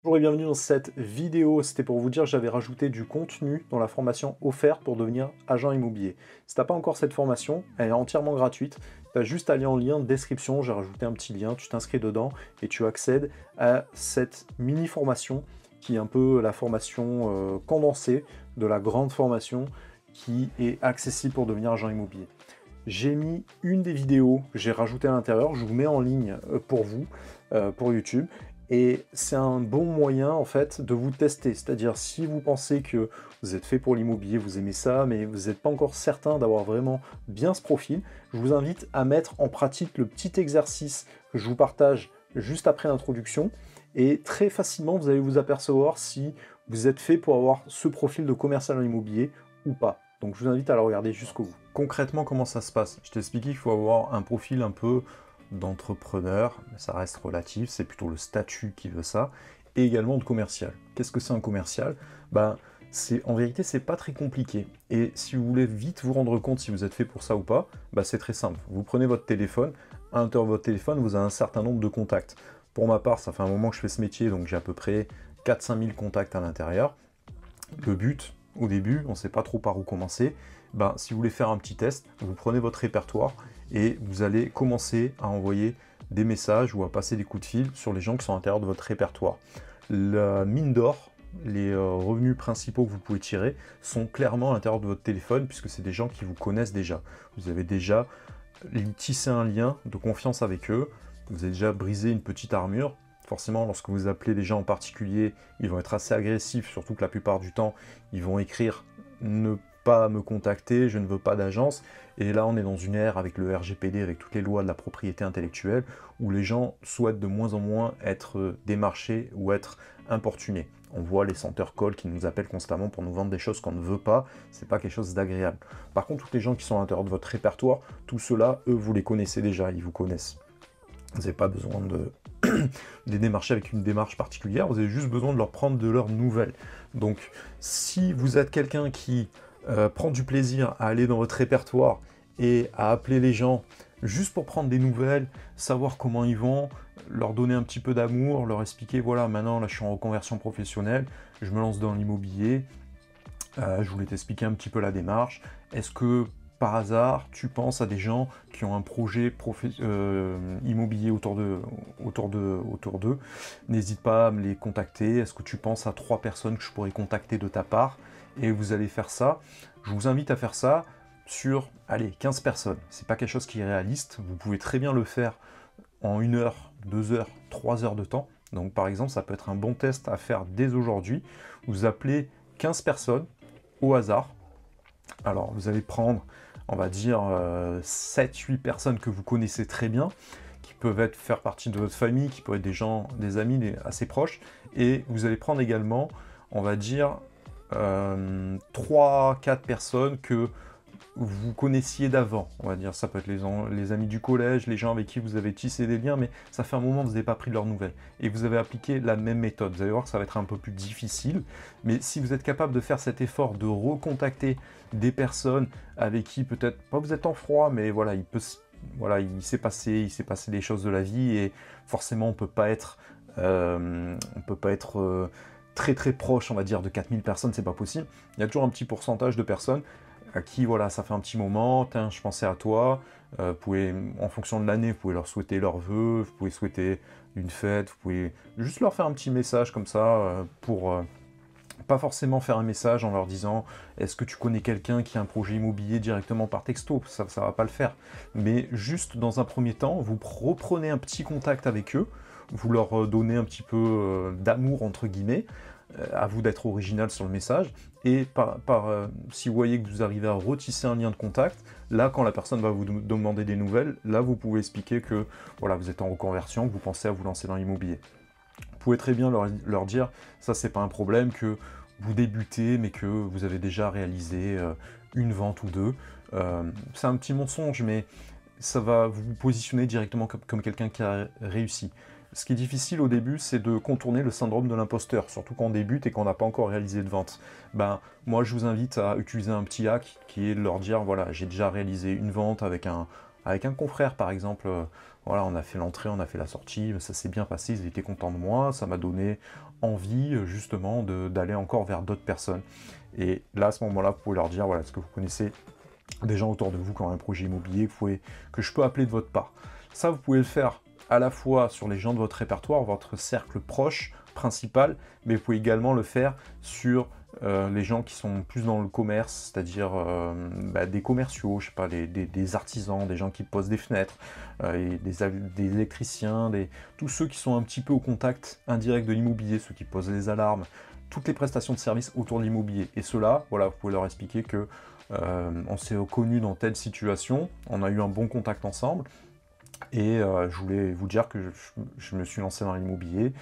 Bonjour et bienvenue dans cette vidéo. C'était pour vous dire que j'avais rajouté du contenu dans la formation offerte pour devenir agent immobilier. Si tu n'as pas encore cette formation, elle est entièrement gratuite. Tu as juste à aller en lien de description, j'ai rajouté un petit lien, tu t'inscris dedans et tu accèdes à cette mini formation qui est un peu la formation condensée de la grande formation qui est accessible pour devenir agent immobilier. J'ai mis une des vidéos que j'ai rajoutées à l'intérieur, je vous mets en ligne pour vous, pour YouTube. Et c'est un bon moyen, en fait, de vous tester. C'est-à-dire, si vous pensez que vous êtes fait pour l'immobilier, vous aimez ça, mais vous n'êtes pas encore certain d'avoir vraiment bien ce profil, je vous invite à mettre en pratique le petit exercice que je vous partage juste après l'introduction. Et très facilement, vous allez vous apercevoir si vous êtes fait pour avoir ce profil de commercial en immobilier ou pas. Donc, je vous invite à le regarder jusqu'au bout. Concrètement, comment ça se passe? Je t'ai expliqué qu'il faut avoir un profil un peu d'entrepreneur, ça reste relatif, c'est plutôt le statut qui veut ça, et également de commercial. Qu'est-ce que c'est un commercial? En vérité, c'est pas très compliqué. Et si vous voulez vite vous rendre compte si vous êtes fait pour ça ou pas, c'est très simple. Vous prenez votre téléphone, à l'intérieur de votre téléphone, vous avez un certain nombre de contacts. Pour ma part, ça fait un moment que je fais ce métier, donc j'ai à peu près 4-5 000 contacts à l'intérieur. Le but, au début, on ne sait pas trop par où commencer. Si vous voulez faire un petit test, vous prenez votre répertoire et vous allez commencer à envoyer des messages ou à passer des coups de fil sur les gens qui sont à l'intérieur de votre répertoire. La mine d'or, les revenus principaux que vous pouvez tirer sont clairement à l'intérieur de votre téléphone puisque c'est des gens qui vous connaissent déjà. Vous avez déjà tissé un lien de confiance avec eux, vous avez déjà brisé une petite armure. Forcément, lorsque vous appelez les gens en particulier, ils vont être assez agressifs, surtout que la plupart du temps, ils vont écrire « ne pas me contacter, je ne veux pas d'agence ». Et là, on est dans une ère avec le RGPD, avec toutes les lois de la propriété intellectuelle, où les gens souhaitent de moins en moins être démarchés ou être importunés. On voit les centers call qui nous appellent constamment pour nous vendre des choses qu'on ne veut pas, c'est pas quelque chose d'agréable. Par contre, tous les gens qui sont à l'intérieur de votre répertoire, tout cela, eux, vous les connaissez déjà, ils vous connaissent. Vous n'avez pas besoin de les démarcher avec une démarche particulière, vous avez juste besoin de leur prendre de leurs nouvelles. Donc, si vous êtes quelqu'un qui prend du plaisir à aller dans votre répertoire et à appeler les gens juste pour prendre des nouvelles, savoir comment ils vont, leur donner un petit peu d'amour, leur expliquer, voilà, maintenant, là, je suis en reconversion professionnelle, je me lance dans l'immobilier, je voulais t'expliquer un petit peu la démarche, est-ce que par hasard, tu penses à des gens qui ont un projet immobilier autour d'eux, n'hésite pas à me les contacter. Est-ce que tu penses à 3 personnes que je pourrais contacter de ta part? Et vous allez faire ça. Je vous invite à faire ça sur, allez, 15 personnes. C'est pas quelque chose qui est réaliste. Vous pouvez très bien le faire en 1 heure, 2 heures, 3 heures de temps. Donc par exemple, ça peut être un bon test à faire dès aujourd'hui. Vous appelez 15 personnes au hasard. Alors vous allez prendre, on va dire, 7-8 personnes que vous connaissez très bien, qui peuvent faire partie de votre famille, qui peuvent être des gens, des amis assez proches, et vous allez prendre également, on va dire, 3-4 personnes que vous connaissiez d'avant, on va dire, ça peut être les amis du collège, les gens avec qui vous avez tissé des liens, mais ça fait un moment que vous n'avez pas pris de leurs nouvelles, et vous avez appliqué la même méthode. Vous allez voir que ça va être un peu plus difficile, mais si vous êtes capable de faire cet effort de recontacter des personnes avec qui peut-être, pas vous êtes en froid, mais voilà, il s'est passé des choses de la vie, et forcément on peut pas être très très proche, on va dire, de 4000 personnes, c'est pas possible. Il y a toujours un petit pourcentage de personnes à qui, voilà, ça fait un petit moment, je pensais à toi, vous pouvez, en fonction de l'année, vous pouvez leur souhaiter leurs vœux, vous pouvez souhaiter une fête, vous pouvez juste leur faire un petit message comme ça, pas forcément faire un message en leur disant « Est-ce que tu connais quelqu'un qui a un projet immobilier » directement par texto, ça va pas le faire. Mais juste dans un premier temps, vous reprenez un petit contact avec eux, vous leur donnez un petit peu d'amour entre guillemets, à vous d'être original sur le message, et si vous voyez que vous arrivez à retisser un lien de contact, là quand la personne va vous demander des nouvelles, là vous pouvez expliquer que voilà, vous êtes en reconversion, que vous pensez à vous lancer dans l'immobilier. Vous pouvez très bien leur dire, ça c'est pas un problème, que vous débutez mais que vous avez déjà réalisé une vente ou deux. C'est un petit mensonge, mais ça va vous positionner directement comme quelqu'un qui a réussi. Ce qui est difficile au début, c'est de contourner le syndrome de l'imposteur, surtout quand on débute et qu'on n'a pas encore réalisé de vente. Moi, je vous invite à utiliser un petit hack qui est de leur dire, voilà, j'ai déjà réalisé une vente avec un avec un confrère par exemple, voilà, on a fait l'entrée, on a fait la sortie, ça s'est bien passé, ils étaient contents de moi, ça m'a donné envie justement d'aller encore vers d'autres personnes. Et là, à ce moment-là, vous pouvez leur dire, voilà, est-ce que vous connaissez des gens autour de vous qui ont un projet immobilier que je peux appeler de votre part. Ça, vous pouvez le faire à la fois sur les gens de votre répertoire, votre cercle proche, principal, mais vous pouvez également le faire sur les gens qui sont plus dans le commerce, c'est-à-dire des commerciaux, je sais pas, des artisans, des gens qui posent des fenêtres, et des électriciens, tous ceux qui sont un petit peu au contact indirect de l'immobilier, ceux qui posent les alarmes, toutes les prestations de services autour de l'immobilier. Et ceux-là, voilà, vous pouvez leur expliquer que on s'est connus dans telle situation, on a eu un bon contact ensemble, et je voulais vous dire que je me suis lancé dans l'immobilier,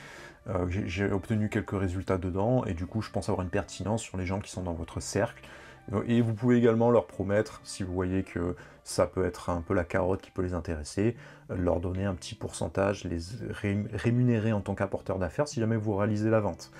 j'ai obtenu quelques résultats dedans, et du coup je pense avoir une pertinence sur les gens qui sont dans votre cercle. Et vous pouvez également leur promettre, si vous voyez que ça peut être un peu la carotte qui peut les intéresser, leur donner un petit pourcentage, les rémunérer en tant qu'apporteur d'affaires si jamais vous réalisez la vente.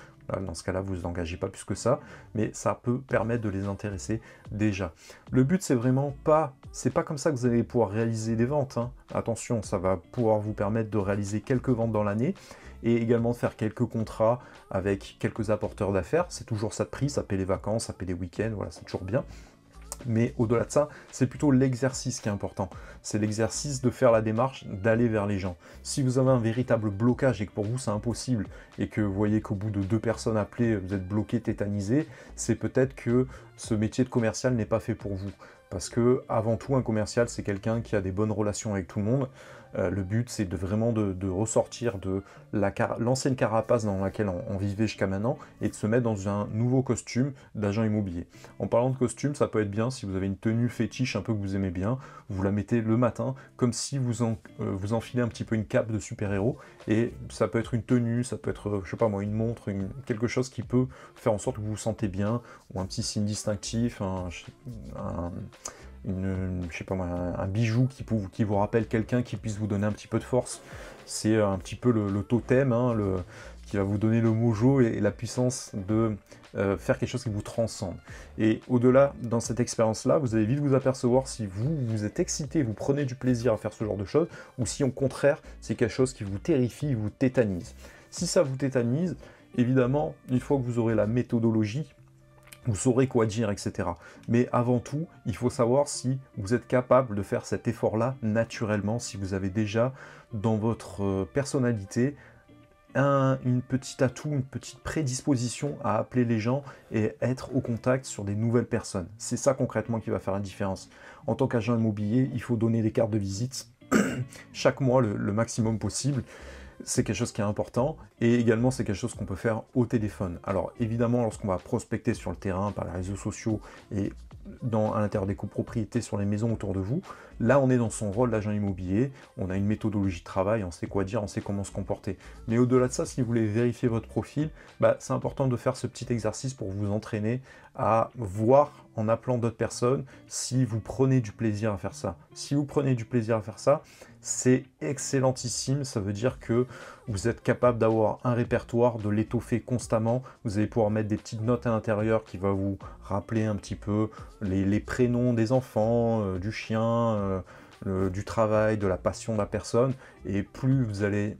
Dans ce cas-là, vous ne vous engagez pas plus que ça, mais ça peut permettre de les intéresser déjà. Le but, c'est vraiment pas... C'est pas comme ça que vous allez pouvoir réaliser des ventes, hein. Attention, ça va pouvoir vous permettre de réaliser quelques ventes dans l'année, et également de faire quelques contrats avec quelques apporteurs d'affaires. C'est toujours ça de prix, ça paie les vacances, ça paie les week-ends, voilà, c'est toujours bien. Mais au-delà de ça, c'est plutôt l'exercice qui est important. C'est l'exercice de faire la démarche, d'aller vers les gens. Si vous avez un véritable blocage et que pour vous c'est impossible, et que vous voyez qu'au bout de 2 personnes appelées, vous êtes bloqué, tétanisé, c'est peut-être que ce métier de commercial n'est pas fait pour vous. Parce que, avant tout, un commercial, c'est quelqu'un qui a des bonnes relations avec tout le monde. Le but, c'est vraiment de ressortir de l'ancienne carapace dans laquelle on vivait jusqu'à maintenant et de se mettre dans un nouveau costume d'agent immobilier. En parlant de costume, ça peut être bien si vous avez une tenue fétiche un peu que vous aimez bien, vous la mettez le matin comme si vous enfilez un petit peu une cape de super-héros, et ça peut être une tenue, ça peut être, je sais pas moi, une montre, quelque chose qui peut faire en sorte que vous vous sentez bien, ou un petit signe distinctif, je sais pas moi, un bijou qui vous rappelle quelqu'un qui puisse vous donner un petit peu de force. C'est un petit peu le totem, hein, qui va vous donner le mojo et la puissance de faire quelque chose qui vous transcende. Et au-delà, dans cette expérience-là, vous allez vite vous apercevoir si vous êtes excité, vous prenez du plaisir à faire ce genre de choses, ou si au contraire, c'est quelque chose qui vous terrifie, vous tétanise. Si ça vous tétanise, évidemment, une fois que vous aurez la méthodologie, vous saurez quoi dire, etc. Mais avant tout, il faut savoir si vous êtes capable de faire cet effort-là naturellement, si vous avez déjà dans votre personnalité une petite atout, une petite prédisposition à appeler les gens et être au contact sur des nouvelles personnes. C'est ça concrètement qui va faire la différence. En tant qu'agent immobilier, il faut donner des cartes de visite chaque mois le maximum possible. C'est quelque chose qui est important, et également c'est quelque chose qu'on peut faire au téléphone. Alors évidemment, lorsqu'on va prospecter sur le terrain, par les réseaux sociaux et à l'intérieur des copropriétés sur les maisons autour de vous, là on est dans son rôle d'agent immobilier, on a une méthodologie de travail, on sait quoi dire, on sait comment se comporter. Mais au-delà de ça, si vous voulez vérifier votre profil, c'est important de faire ce petit exercice pour vous entraîner à voir en appelant d'autres personnes si vous prenez du plaisir à faire ça. Si vous prenez du plaisir à faire ça, c'est excellentissime, ça veut dire que vous êtes capable d'avoir un répertoire, de l'étoffer constamment, vous allez pouvoir mettre des petites notes à l'intérieur qui va vous rappeler un petit peu les prénoms des enfants, du chien, du travail, de la passion de la personne, et plus vous allez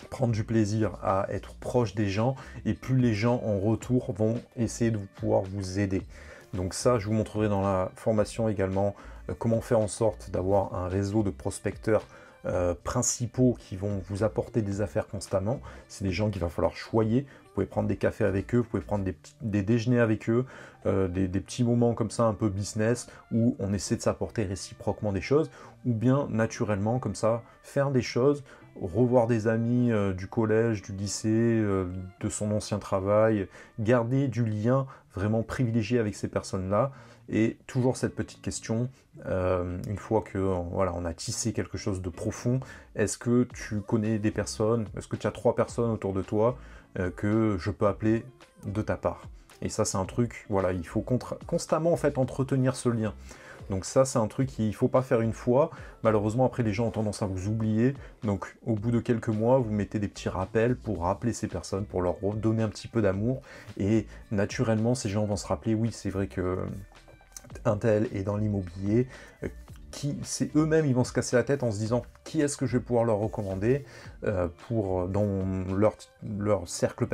prendre du plaisir à être proche des gens, et plus les gens en retour vont essayer de pouvoir vous aider. Donc ça, je vous montrerai dans la formation également comment faire en sorte d'avoir un réseau de prospecteurs principaux qui vont vous apporter des affaires constamment. C'est des gens qu'il va falloir choyer. Vous pouvez prendre des cafés avec eux, vous pouvez prendre des déjeuners avec eux, des petits moments comme ça un peu business où on essaie de s'apporter réciproquement des choses, ou bien naturellement comme ça faire des choses, revoir des amis du collège, du lycée, de son ancien travail, garder du lien vraiment privilégié avec ces personnes-là. Et toujours cette petite question, une fois que voilà, on a tissé quelque chose de profond, est-ce que tu connais des personnes, est-ce que tu as 3 personnes autour de toi que je peux appeler de ta part? Et ça, c'est un truc, voilà, il faut constamment en fait entretenir ce lien. Donc ça, c'est un truc qu'il ne faut pas faire une fois. Malheureusement, après, les gens ont tendance à vous oublier. Donc au bout de quelques mois, vous mettez des petits rappels pour rappeler ces personnes, pour leur donner un petit peu d'amour. Et naturellement, ces gens vont se rappeler, oui, c'est vrai que un tel est dans l'immobilier. c'est eux-mêmes, ils vont se casser la tête en se disant qui est-ce que je vais pouvoir leur recommander dans leur cercle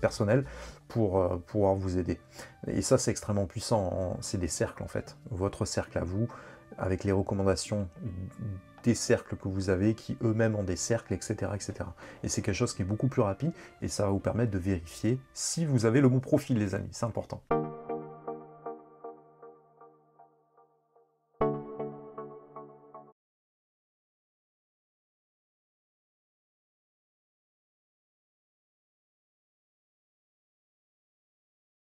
personnel pour pouvoir vous aider. Et ça, c'est extrêmement puissant, c'est des cercles en fait. Votre cercle à vous, avec les recommandations des cercles que vous avez, qui eux-mêmes ont des cercles, etc. etc. Et c'est quelque chose qui est beaucoup plus rapide, et ça va vous permettre de vérifier si vous avez le bon profil, les amis, c'est important.